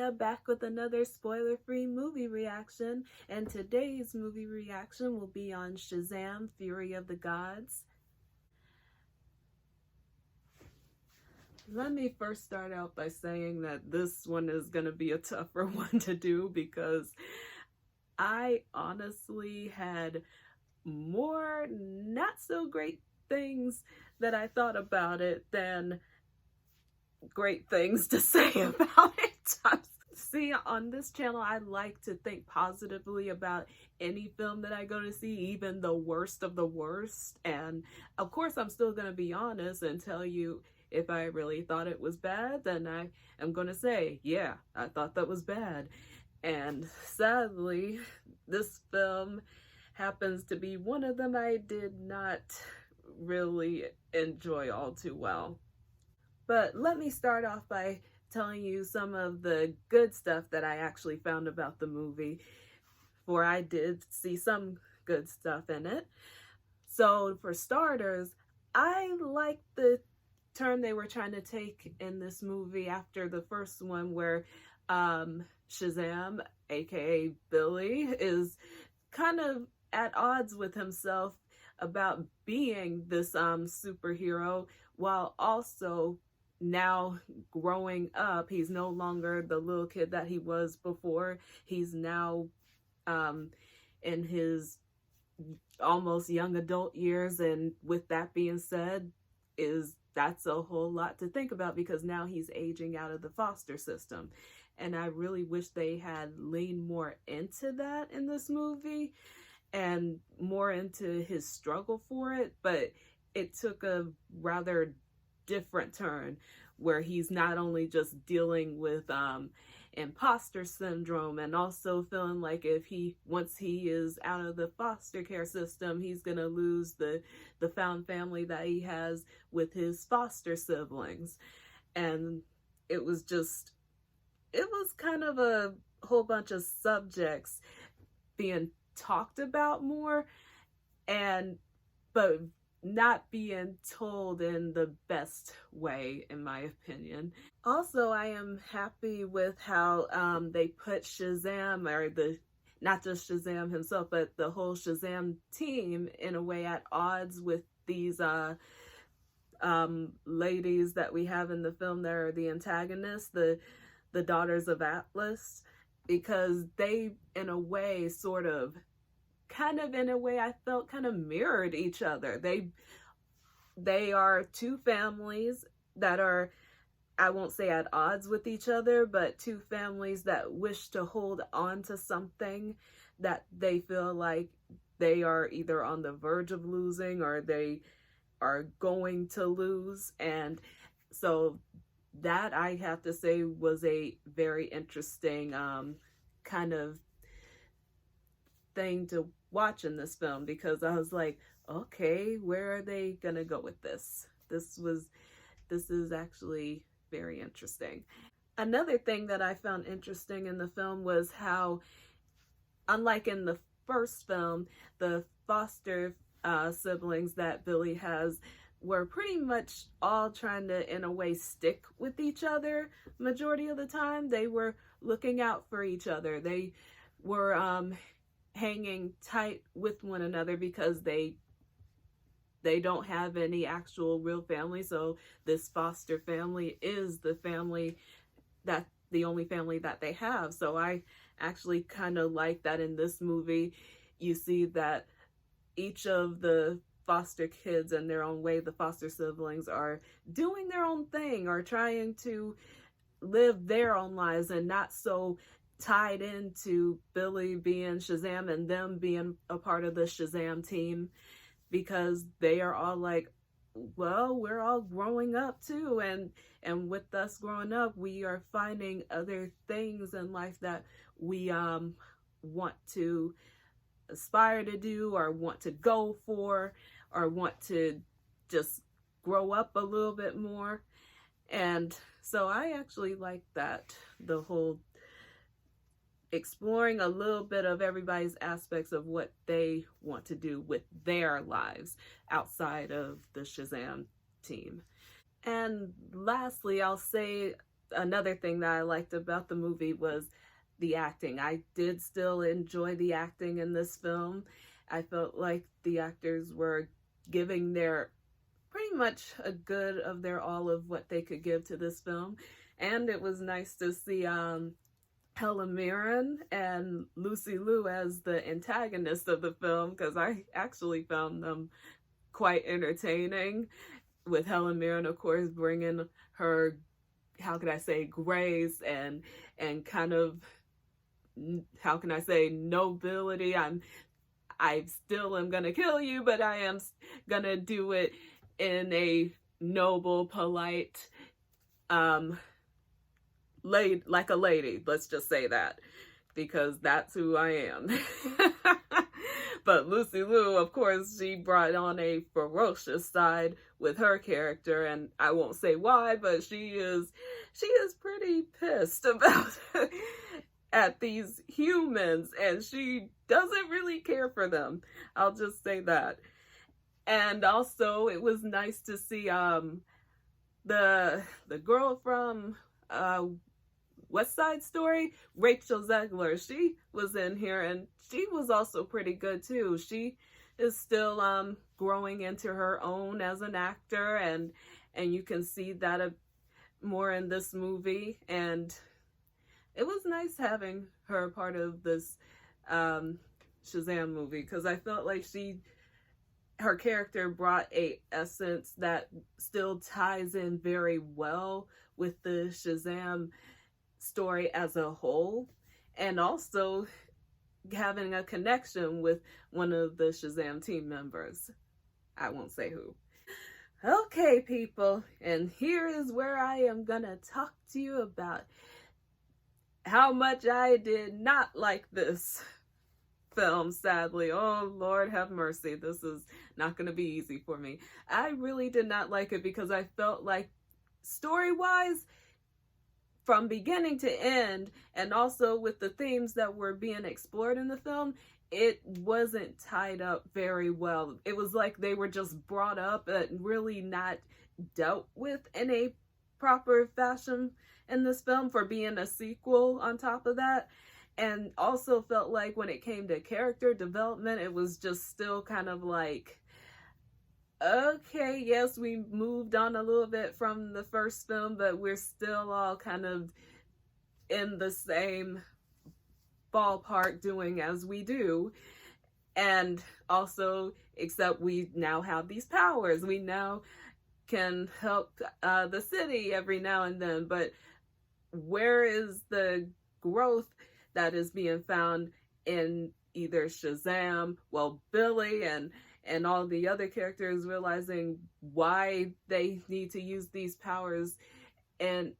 Maya, back with another spoiler-free movie reaction, and today's movie reaction will be on Shazam! Fury of the Gods. Let me first start out by saying that this one is going to be a tougher one to do because I honestly had more not so great things that I thought about it than great things to say about it. See, on this channel, I like to think positively about any film that I go to see, even the worst of the worst. And of course, I'm still going to be honest and tell you if I really thought it was bad, then I am going to say, yeah, I thought that was bad. And sadly, this film happens to be one of them I did not really enjoy all too well. But let me start off by telling you some of the good stuff that I actually found about the movie, for I did see some good stuff in it. So for starters, I liked the turn they were trying to take in this movie after the first one, where Shazam, aka Billy, is kind of at odds with himself about being this superhero, while also now growing up. He's no longer the little kid that he was before. He's now in his almost young adult years, and with that being said, that's a whole lot to think about because now he's aging out of the foster system. And I really wish they had leaned more into that in this movie and more into his struggle for it, but it took a rather different turn where he's not only just dealing with imposter syndrome and also feeling like once he is out of the foster care system, he's gonna lose the found family that he has with his foster siblings. And it was kind of a whole bunch of subjects being talked about more, but not being told in the best way, in my opinion. Also, I am happy with how they put Shazam, or not just Shazam himself, but the whole Shazam team, in a way at odds with these ladies that we have in the film that are the antagonists, the Daughters of Atlas, because they, in a way, I felt kind of mirrored each other. They are two families that are, I won't say at odds with each other, but two families that wish to hold on to something that they feel like they are either on the verge of losing or they are going to lose. And so that, I have to say, was a very interesting kind of thing to watch in this film, because I was like, okay, where are they gonna go with this? This is actually very interesting. Another thing that I found interesting in the film was how, unlike in the first film, the foster siblings that Billy has were pretty much all trying to, in a way, stick with each other majority of the time. They were looking out for each other. They were hanging tight with one another because they don't have any actual real family. So this foster family is the only family that they have. So I actually kind of like that in this movie. You see that each of the foster kids, in their own way, the foster siblings, are doing their own thing or trying to live their own lives and not so tied into Billy being Shazam and them being a part of the Shazam team, because they are all like, well, we're all growing up too, and with us growing up, we are finding other things in life that we want to aspire to do, or want to go for, or want to just grow up a little bit more. And so I actually like that, the whole exploring a little bit of everybody's aspects of what they want to do with their lives outside of the Shazam team. And lastly, I'll say another thing that I liked about the movie was the acting. I did still enjoy the acting in this film. I felt like the actors were giving their pretty much a good of their all of what they could give to this film. And it was nice to see Helen Mirren and Lucy Liu as the antagonists of the film, because I actually found them quite entertaining, with Helen Mirren, of course, bringing her, how can I say, grace and kind of, how can I say, nobility. I still am gonna kill you, but I am gonna do it in a noble, polite, like a lady. Let's just say that, because that's who I am. But Lucy Liu, of course, she brought on a ferocious side with her character, and I won't say why, but she is pretty pissed about at these humans, and she doesn't really care for them. I'll just say that. And also, it was nice to see the girl from West Side Story, Rachel Zegler. She was in here, and she was also pretty good too. She is still growing into her own as an actor, and you can see that more in this movie. And it was nice having her part of this Shazam movie, because I felt like her character brought a essence that still ties in very well with the Shazam story as a whole, and also having a connection with one of the Shazam team members. I won't say who. Okay, people, and here is where I am gonna talk to you about how much I did not like this film, sadly. Oh, Lord have mercy. This is not going to be easy for me. I really did not like it because I felt like story-wise, from beginning to end, and also with the themes that were being explored in the film, it wasn't tied up very well. It was like they were just brought up and really not dealt with in a proper fashion in this film, for being a sequel on top of that. And also felt like when it came to character development, it was just still kind of like, okay, yes, we moved on a little bit from the first film, but we're still all kind of in the same ballpark doing as we do. And also, except we now have these powers. We now can help the city every now and then, but where is the growth that is being found in either Shazam, well, Billy and all the other characters realizing why they need to use these powers in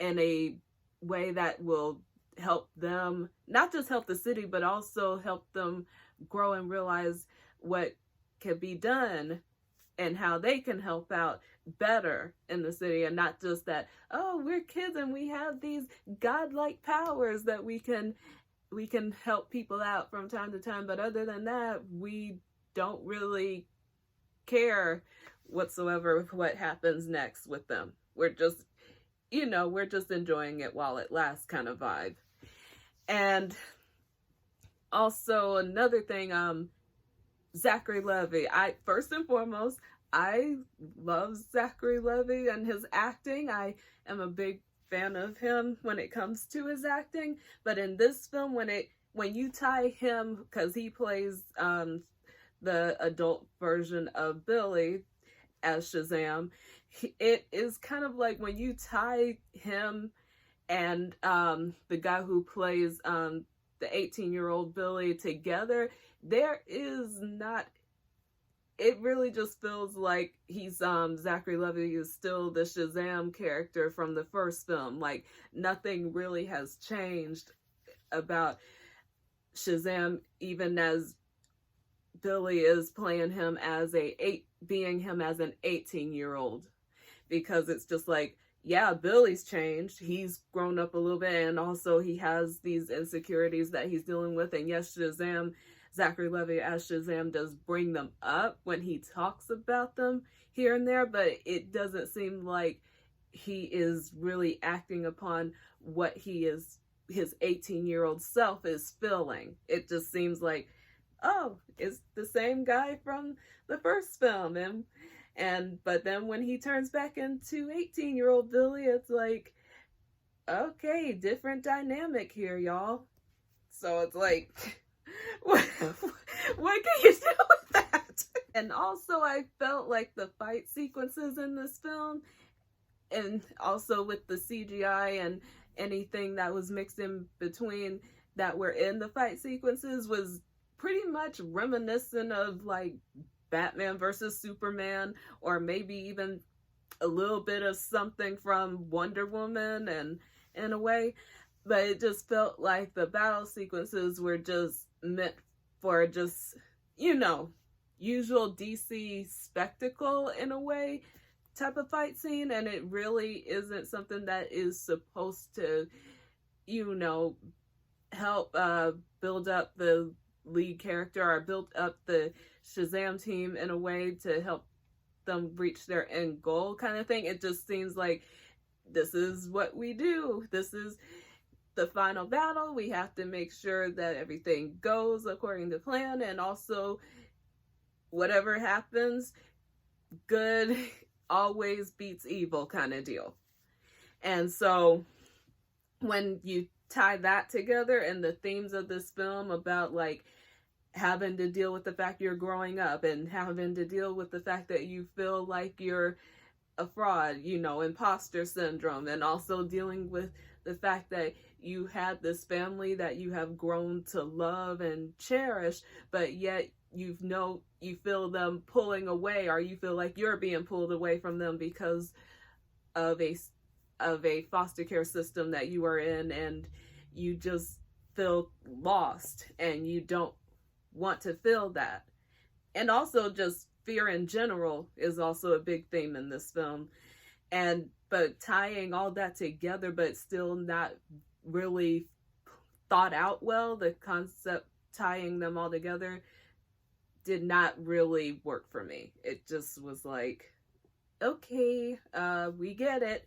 a way that will help them, not just help the city, but also help them grow and realize what can be done and how they can help out better in the city, and not just that, oh, we're kids and we have these godlike powers that we can help people out from time to time, but other than that, we don't really care whatsoever with what happens next with them. We're just, we're just enjoying it while it lasts kind of vibe. And also another thing, Zachary Levi. First and foremost, I love Zachary Levi and his acting. I am a big fan of him when it comes to his acting. But in this film, when you tie him, because he plays the adult version of Billy as Shazam, it is kind of like when you tie him and the guy who plays the 18-year-old Billy together, there is not, it really just feels like he's Zachary Levi is still the Shazam character from the first film. Like, nothing really has changed about Shazam, even as Billy is playing him as being him as an 18-year-old, because it's just like, yeah, Billy's changed. He's grown up a little bit, and also he has these insecurities that he's dealing with. And yes, Zachary Levi as Shazam does bring them up when he talks about them here and there, but it doesn't seem like he is really acting upon what his 18-year-old self is feeling. It just seems like, oh, it's the same guy from the first film. And but then when he turns back into 18-year-old Billy, it's like, okay, different dynamic here, y'all. So it's like, what can you do with that? And also, I felt like the fight sequences in this film, and also with the CGI and anything that was mixed in between that were in the fight sequences, was pretty much reminiscent of like Batman versus Superman, or maybe even a little bit of something from Wonder Woman, and in a way. But it just felt like the battle sequences were just meant for just, usual DC spectacle in a way type of fight scene, and it really isn't something that is supposed to, help build up the lead character or build up the Shazam team in a way to help them reach their end goal kind of thing. It just seems like this is what we do. This is the final battle. We have to make sure that everything goes according to plan, and also whatever happens, good always beats evil kind of deal. And so when you tie that together and the themes of this film about like having to deal with the fact you're growing up and having to deal with the fact that you feel like you're a fraud, imposter syndrome, and also dealing with the fact that you had this family that you have grown to love and cherish, but yet you feel them pulling away, or you feel like you're being pulled away from them because of a foster care system that you are in, and you just feel lost and you don't want to feel that. And also just fear in general is also a big theme in this film. But tying all that together, but still not really thought out well, the concept tying them all together did not really work for me. It just was like, okay, we get it.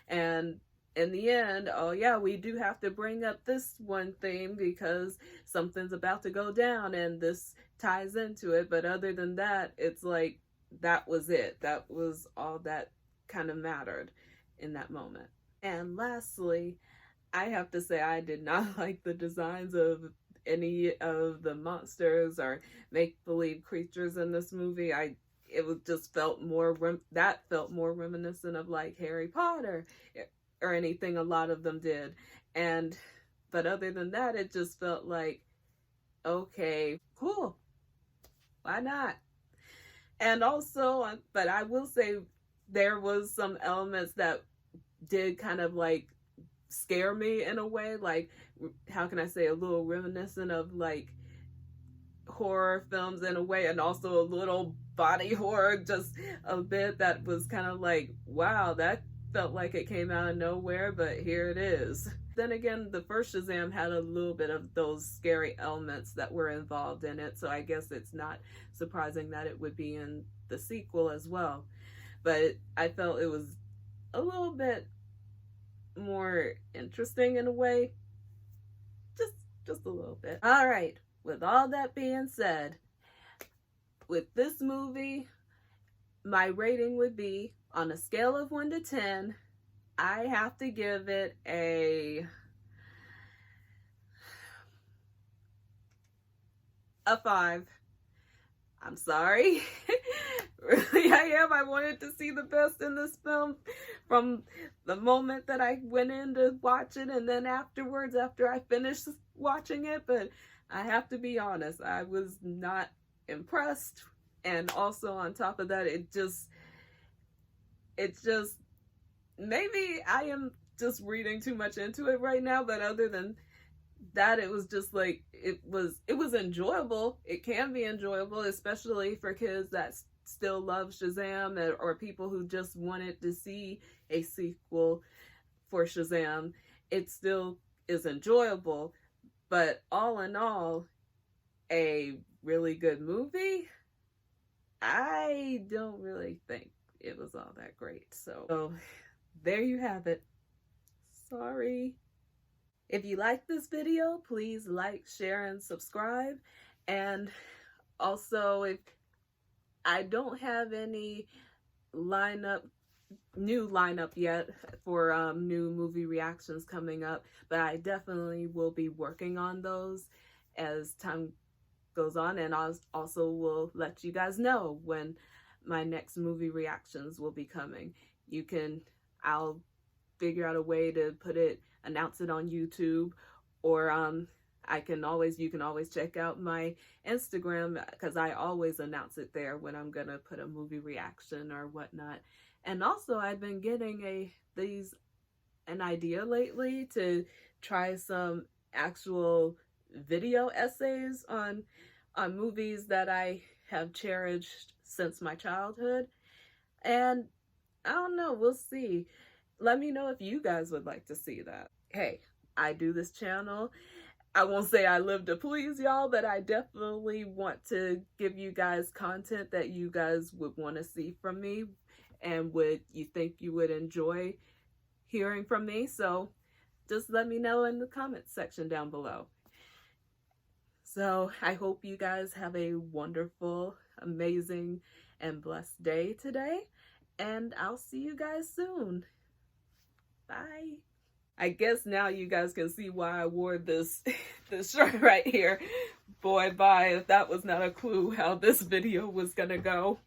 And in the end, oh yeah, we do have to bring up this one theme because something's about to go down and this ties into it. But other than that, it's like, that was it. That was all that kind of mattered in that moment. And lastly, I have to say I did not like the designs of any of the monsters or make-believe creatures in this movie. It was just felt more reminiscent of like Harry Potter or anything a lot of them did. But other than that, it just felt like, okay, cool, why not? And also, but I will say there was some elements that did kind of like scare me in a way, like, how can I say, a little reminiscent of like horror films in a way, and also a little body horror just a bit, that was kind of like, wow, that felt like it came out of nowhere, but here it is. Then again, the first Shazam had a little bit of those scary elements that were involved in it, so I guess it's not surprising that it would be in the sequel as well. But I felt it was a little bit more interesting in a way, just a little bit. All right, with all that being said, with this movie, my rating would be, on a scale of 1 to 10, I have to give it a 5. I'm sorry. Really, I am. I wanted to see the best in this film from the moment that I went in to watch it, and then afterwards, after I finished watching it. But I have to be honest, I was not impressed. And also on top of that, it's just, maybe I am just reading too much into it right now, but other than that, it was just like, it was enjoyable. It can be enjoyable, especially for kids that still love Shazam, or people who just wanted to see a sequel for Shazam. It still is enjoyable, but all in all, a really good movie. I don't really think it was all that great. So there you have it. Sorry. If you like this video, please like, share, and subscribe. And also, if I don't have any new lineup yet for new movie reactions coming up, but I definitely will be working on those as time goes on, and I also will let you guys know when my next movie reactions will be coming. I'll figure out a way to announce it on YouTube, or you can always check out my Instagram, because I always announce it there when I'm gonna put a movie reaction or whatnot. And also, I've been getting an idea lately to try some actual video essays on movies that I have cherished since my childhood. And I don't know, we'll see. Let me know if you guys would like to see that. Hey, I do this channel. I won't say I live to please y'all, but I definitely want to give you guys content that you guys would want to see from me and you think you would enjoy hearing from me. So just let me know in the comments section down below. So I hope you guys have a wonderful, amazing, and blessed day today. And I'll see you guys soon. Bye. I guess now you guys can see why I wore this shirt right here. Boy, bye, if that was not a clue how this video was gonna go.